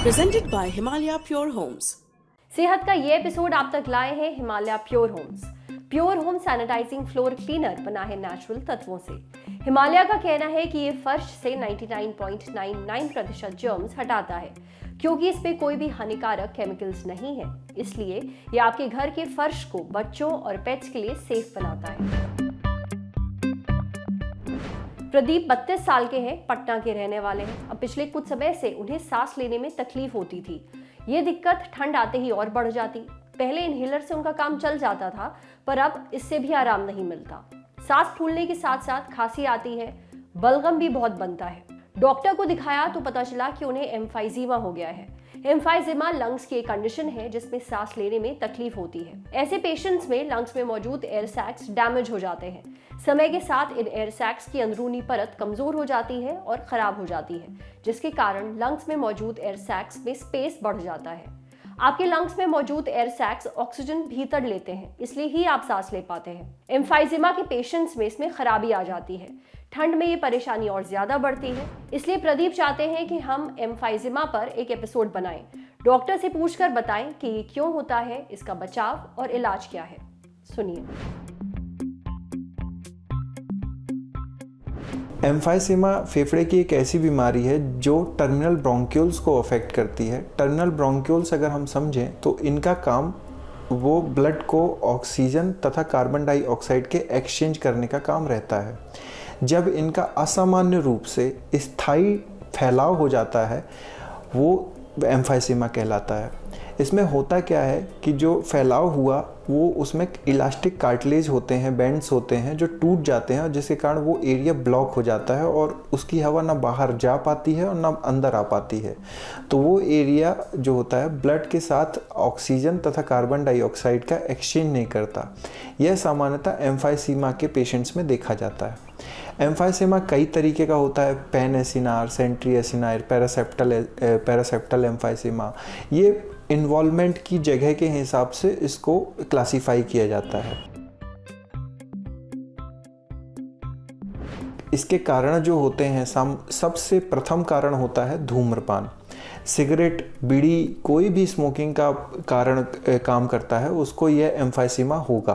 presented by Himalaya Pure Homes. सेहत का ये एपिसोड आप तक लाए हैं Himalaya pure homes. Pure home sanitizing floor cleaner बना है नेचुरल तत्वों से। हिमालय का कहना है कि ये फर्श से 99.99% जर्म्स हटाता है, क्योंकि इसमें कोई भी हानिकारक केमिकल्स नहीं है। इसलिए ये आपके घर के फर्श को बच्चों और पेट्स के लिए सेफ बनाता है। प्रदीप 32 साल के हैं, पटना के रहने वाले हैं। अब पिछले कुछ समय से उन्हें सांस लेने में तकलीफ होती थी। ये दिक्कत ठंड आते ही और बढ़ जाती। पहले इनहेलर से उनका काम चल जाता था, पर अब इससे भी आराम नहीं मिलता। सांस फूलने के साथ साथ खांसी आती है, बलगम भी बहुत बनता है। डॉक्टर को दिखाया तो पता चला कि उन्हें एम्फाइजीमा हो गया है। एम्फाइजीमा लंग्स की एक कंडीशन है जिसमें सांस लेने में तकलीफ होती है। ऐसे पेशेंट्स में लंग्स में मौजूद एयर सैक्स डैमेज हो जाते हैं। समय के साथ इन एयर सैक्स की अंदरूनी परत कमजोर हो जाती है और खराब हो जाती है, जिसके कारण लंग्स में मौजूद एयर सैक्स में स्पेस बढ़ जाता है। आपके लंग्स में मौजूद एयर सैक्स ऑक्सीजन भीतर लेते हैं, इसलिए ही आप सांस ले पाते हैं। एम्फाइजीमा के पेशेंट्स में इसमें खराबी आ जाती है। ठंड में ये परेशानी और ज्यादा बढ़ती है। इसलिए प्रदीप चाहते हैं कि हम एम्फाइजीमा पर एक एपिसोड बनाएं। डॉक्टर से पूछकर बताएं कि ये क्यों होता है, इसका बचाव और इलाज क्या है। सुनिए। एम्फाइसेमा फेफड़े की एक ऐसी बीमारी है जो टर्मिनल ब्रोंक्यूल्स को अफेक्ट करती है। टर्मिनल ब्रोंक्यूल्स अगर हम समझें तो इनका काम वो ब्लड को ऑक्सीजन तथा कार्बन डाइऑक्साइड के एक्सचेंज करने का काम रहता है। जब इनका असामान्य रूप से स्थायी फैलाव हो जाता है वो एम्फाइसेमा कहलाता है। इसमें होता क्या है कि जो फैलाव हुआ वो उसमें इलास्टिक कार्टिलेज होते हैं, बैंड्स होते हैं जो टूट जाते हैं, और जिसके कारण वो एरिया ब्लॉक हो जाता है और उसकी हवा ना बाहर जा पाती है और ना अंदर आ पाती है। तो वो एरिया जो होता है ब्लड के साथ ऑक्सीजन तथा कार्बन डाइऑक्साइड का एक्सचेंज नहीं करता। यह सामान्यतः एम्फाइसेमा के पेशेंट्स में देखा जाता है। एम्फाइसेमा कई तरीके का होता है, panacinar, centriacinar, paraseptal emphysema. ये इन्वॉल्वमेंट की जगह के हिसाब से इसको क्लासिफाई किया जाता है। इसके कारण जो होते हैं, सबसे प्रथम कारण होता है धूम्रपान। सिगरेट, बीड़ी, कोई भी स्मोकिंग का कारण काम करता है उसको यह एम्फाइसेमा होगा।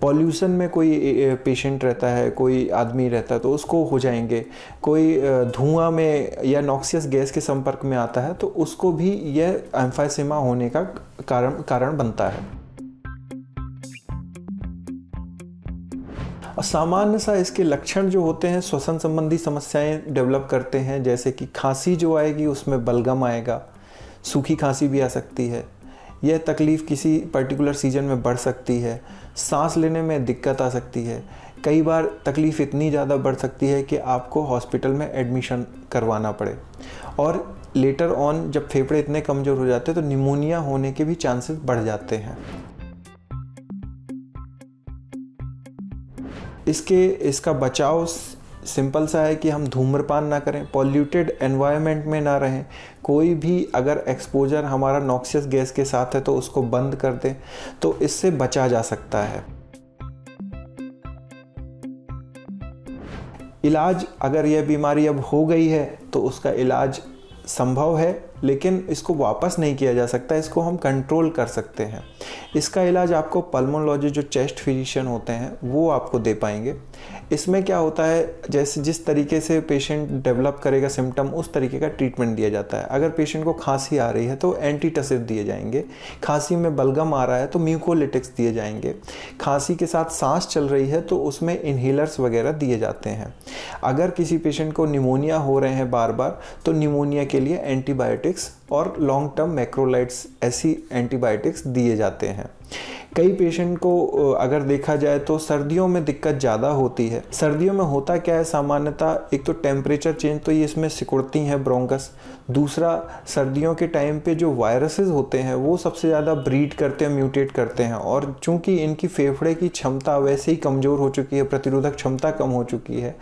पॉल्यूशन में कोई पेशेंट रहता है, कोई आदमी रहता है तो उसको हो जाएंगे। कोई धुआं में या नॉक्सियस गैस के संपर्क में आता है तो उसको भी यह एम्फाइसेमा होने का कारण बनता है। सामान्य सा इसके लक्षण जो होते हैं, श्वसन संबंधी समस्याएं डेवलप करते हैं, जैसे कि खांसी जो आएगी उसमें बलगम आएगा, सूखी खांसी भी आ सकती है। यह तकलीफ़ किसी पर्टिकुलर सीजन में बढ़ सकती है। सांस लेने में दिक्कत आ सकती है। कई बार तकलीफ़ इतनी ज़्यादा बढ़ सकती है कि आपको हॉस्पिटल में एडमिशन करवाना पड़े, और लेटर ऑन जब फेफड़े इतने कमज़ोर हो जाते हैं तो निमोनिया होने के भी चांसेस बढ़ जाते हैं। इसका बचाव सिंपल सा है कि हम धूम्रपान ना करें, पॉल्यूटेड एनवायरनमेंट में ना रहें। कोई भी अगर एक्सपोजर हमारा नॉक्सियस गैस के साथ है तो उसको बंद कर दें, तो इससे बचा जा सकता है। इलाज, अगर यह बीमारी अब हो गई है तो उसका इलाज संभव है, लेकिन इसको वापस नहीं किया जा सकता, इसको हम कंट्रोल कर सकते हैं। इसका इलाज आपको पल्मोनोलॉजिस्ट जो चेस्ट फिजिशियन होते हैं वो आपको दे पाएंगे। इसमें क्या होता है, जैसे जिस तरीके से पेशेंट डेवलप करेगा सिम्टम, उस तरीके का ट्रीटमेंट दिया जाता है। अगर पेशेंट को खांसी आ रही है तो एंटीटसिव दिए जाएंगे। खांसी में बलगम आ रहा है तो म्यूकोलिटिक्स दिए जाएंगे। खांसी के साथ सांस चल रही है तो उसमें इनहेलर्स वगैरह दिए जाते हैं। अगर किसी पेशेंट को निमोनिया हो रहे हैं बार बार तो निमोनिया के लिए एंटीबायोटिक्स और लॉन्ग टर्म मैक्रोलाइड्स ऐसी एंटीबायोटिक्स दिए जाते हैं। कई पेशेंट को अगर देखा जाए तो सर्दियों में दिक्कत ज़्यादा होती है। सर्दियों में होता क्या है, सामान्यतः एक तो टेम्परेचर चेंज तो ये इसमें सिकुड़ती हैं ब्रोंकस। दूसरा, सर्दियों के टाइम पे जो वायरसेस होते हैं वो सबसे ज़्यादा ब्रीड करते हैं, म्यूटेट करते हैं, और चूंकि इनकी फेफड़े की क्षमता वैसे ही कमज़ोर हो चुकी है, प्रतिरोधक क्षमता कम हो चुकी है,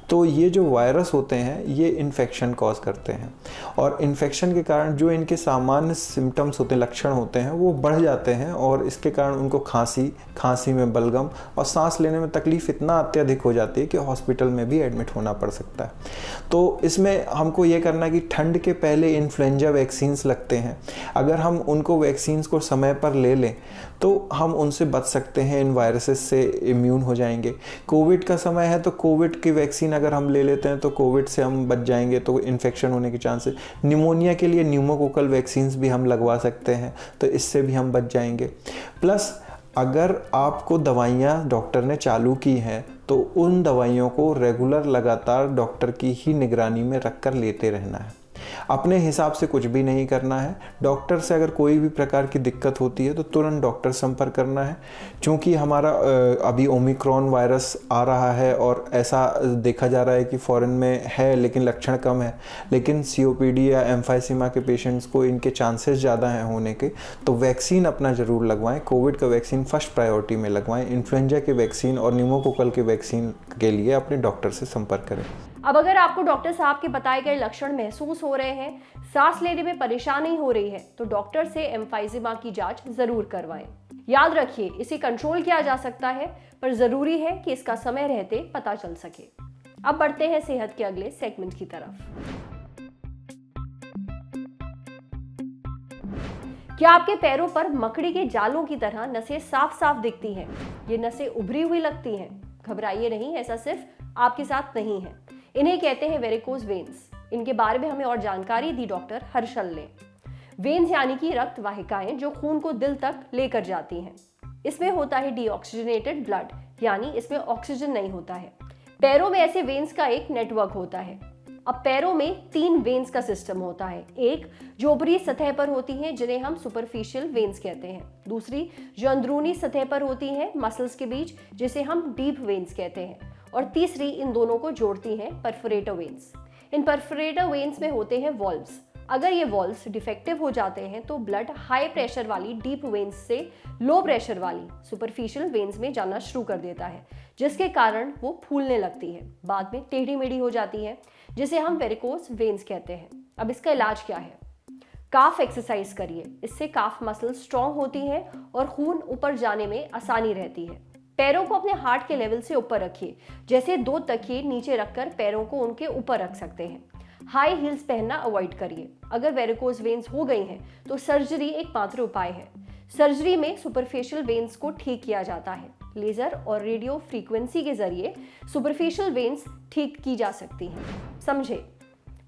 तो ये जो वायरस होते हैं ये इन्फेक्शन कॉज करते हैं, और इन्फेक्शन के कारण जो इनके सामान्य सिम्टम्स होते हैं, लक्षण होते हैं, वो बढ़ जाते हैं और जिसके कारण उनको खांसी में बलगम और सांस लेने में तकलीफ इतना अत्यधिक हो जाती है कि हॉस्पिटल में भी एडमिट होना पड़ सकता है। तो इसमें हमको ये करना है कि ठंड के पहले इन्फ्लुएंजा वैक्सीन्स लगते हैं, अगर हम उनको वैक्सीन्स को समय पर ले लें तो हम उनसे बच सकते हैं, इन वायरसेस से इम्यून हो जाएंगे। कोविड का समय है तो कोविड की वैक्सीन अगर हम ले लेते हैं तो कोविड से हम बच जाएंगे, तो इन्फेक्शन होने के चांसेस। निमोनिया के लिए न्यूमोकोकल वैक्सीन्स भी हम लगवा सकते हैं, तो इससे भी हम बच जाएंगे। प्लस अगर आपको दवाइयाँ डॉक्टर ने चालू की हैं तो उन दवाइयों को रेगुलर लगातार डॉक्टर की ही निगरानी में रखकर लेते रहना है। अपने हिसाब से कुछ भी नहीं करना है। डॉक्टर से अगर कोई भी प्रकार की दिक्कत होती है तो तुरंत डॉक्टर संपर्क करना है। क्योंकि हमारा अभी ओमिक्रॉन वायरस आ रहा है और ऐसा देखा जा रहा है कि फॉरेन में है लेकिन लक्षण कम है, लेकिन सीओपीडी या एम्फाइसीमा के पेशेंट्स को इनके चांसेस ज़्यादा हैं होने के। तो वैक्सीन अपना ज़रूर लगवाएं। कोविड का वैक्सीन फर्स्ट प्रायोरिटी में लगवाएं। इन्फ्लुएंजा के वैक्सीन और न्यूमोकोकल के वैक्सीन के लिए अपने डॉक्टर से संपर्क करें। अब अगर आपको डॉक्टर साहब के बताए गए लक्षण महसूस हो रहे हैं, सांस लेने में परेशानी हो रही है, तो डॉक्टर से एम्फाइजेमा की जांच जरूर करवाएं। याद रखिए, इसे कंट्रोल किया जा सकता है, पर जरूरी है कि इसका समय रहते पता चल सके। अब बढ़ते हैं सेहत के अगले सेगमेंट की तरफ। क्या आपके पैरों पर मकड़ी के जालों की तरह नसें साफ साफ दिखती हैं? ये नसें उभरी हुई लगती हैं? घबराइए नहीं, ऐसा सिर्फ आपके साथ नहीं है। इन्हें कहते हैं वेरिकोज वेन्स। इनके बारे में हमें और जानकारी दी डॉक्टर हर्षल ने। वेन्स यानी कि रक्त वाहिकाएं जो खून को दिल तक लेकर जाती हैं। इसमें होता है डीऑक्सीजनेटेड ब्लड, यानी इसमें ऑक्सीजन नहीं होता है। पैरों में ऐसे वेन्स का एक नेटवर्क होता है। अब पैरों में 3 वेन्स का सिस्टम होता है। एक जो ऊपरी सतह पर होती हैं, जिन्हें हम सुपरफिशियल वेन्स कहते हैं। दूसरी जो अंदरूनी सतह पर होती हैं मसल्स के बीच, जिसे हम डीप वेन्स कहते हैं। और तीसरी इन दोनों को जोड़ती हैं परफोरेटर वेन्स। इन परफोरेटर वेन्स में होते हैं वॉल्व्स। अगर ये वॉल्व्स डिफेक्टिव हो जाते हैं तो ब्लड हाई प्रेशर वाली डीप वेन्स से लो प्रेशर वाली सुपरफिशियल वेन्स में जाना शुरू कर देता है, जिसके कारण वो फूलने लगती है, बाद में टेढ़ी मेढ़ी हो जाती है, जिसे हम वेरिकोज वेन्स कहते हैं। अब इसका इलाज क्या है? काफ एक्सरसाइज करिए, इससे काफ मसल स्ट्रांग होती है और खून ऊपर जाने में आसानी रहती है। पैरों को अपने हार्ट के लेवल से ऊपर रखिए, जैसे 2 तकिए नीचे रखकर पैरों को उनके ऊपर रख सकते हैं। हाई हील्स पहनना अवॉइड करिए। अगर वेरिकोज वेन्स हो गई हैं तो सर्जरी एकमात्र उपाय है। सर्जरी में सुपरफिशियल वेन्स को ठीक किया जाता है। लेजर और रेडियो फ्रीक्वेंसी के जरिए सुपरफिशियल वेन्स ठीक की जा सकती हैं। समझे?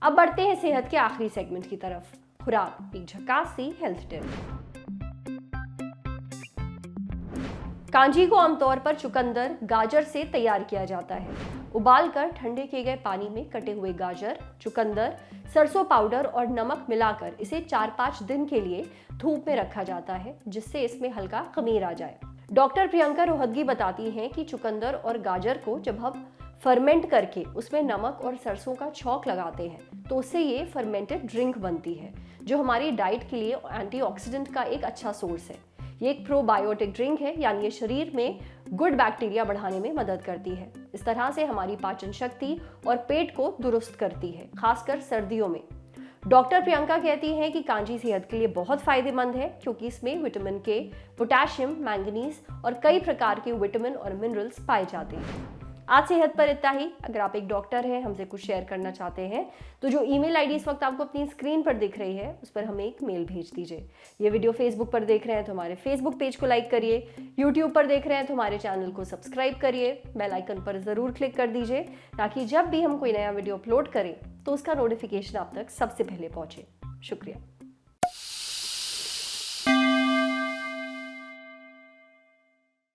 अब बढ़ते हैं सेहत के आखिरी सेगमेंट की तरफ, खुराक, एक झकास सी हेल्थ टिप। कांजी को आमतौर पर चुकंदर, गाजर से तैयार किया जाता है। उबालकर ठंडे किए गए पानी में कटे हुए गाजर, चुकंदर, सरसों पाउडर और नमक मिलाकर इसे 4-5 दिन के लिए धूप में रखा जाता है, जिससे इसमें हल्का खमीर आ जाए। डॉक्टर प्रियंका रोहतगी बताती हैं कि चुकंदर और गाजर को जब हम फर्मेंट करके उसमें नमक और सरसों का छौंक लगाते हैं तो उससे ये फर्मेंटेड ड्रिंक बनती है, जो हमारी डाइट के लिए एंटीऑक्सीडेंट का एक अच्छा सोर्स है। ये एक प्रोबायोटिक ड्रिंक है, यानी ये शरीर में गुड बैक्टीरिया बढ़ाने में मदद करती है। इस तरह से हमारी पाचन शक्ति और पेट को दुरुस्त करती है, खासकर सर्दियों में। डॉक्टर प्रियंका कहती हैं कि कांजी सेहत के लिए बहुत फायदेमंद है, क्योंकि इसमें विटामिन के, पोटेशियम, मैंगनीज और कई प्रकार के विटामिन और मिनरल्स पाए जाते हैं। आज सेहत पर इतना ही। अगर आप एक डॉक्टर हैं, हमसे कुछ शेयर करना चाहते हैं, तो जो ईमेल आईडी इस वक्त आपको अपनी स्क्रीन पर दिख रही है, उस पर हमें एक मेल भेज दीजिए। ये वीडियो फेसबुक पर देख रहे हैं तो हमारे फेसबुक पेज को लाइक करिए, यूट्यूब पर देख रहे हैं तो हमारे चैनल को सब्सक्राइब करिए, बेल आइकन पर ज़रूर क्लिक कर दीजिए, ताकि जब भी हम कोई नया वीडियो अपलोड करें तो उसका नोटिफिकेशन आप तक सबसे पहले पहुंचे। शुक्रिया।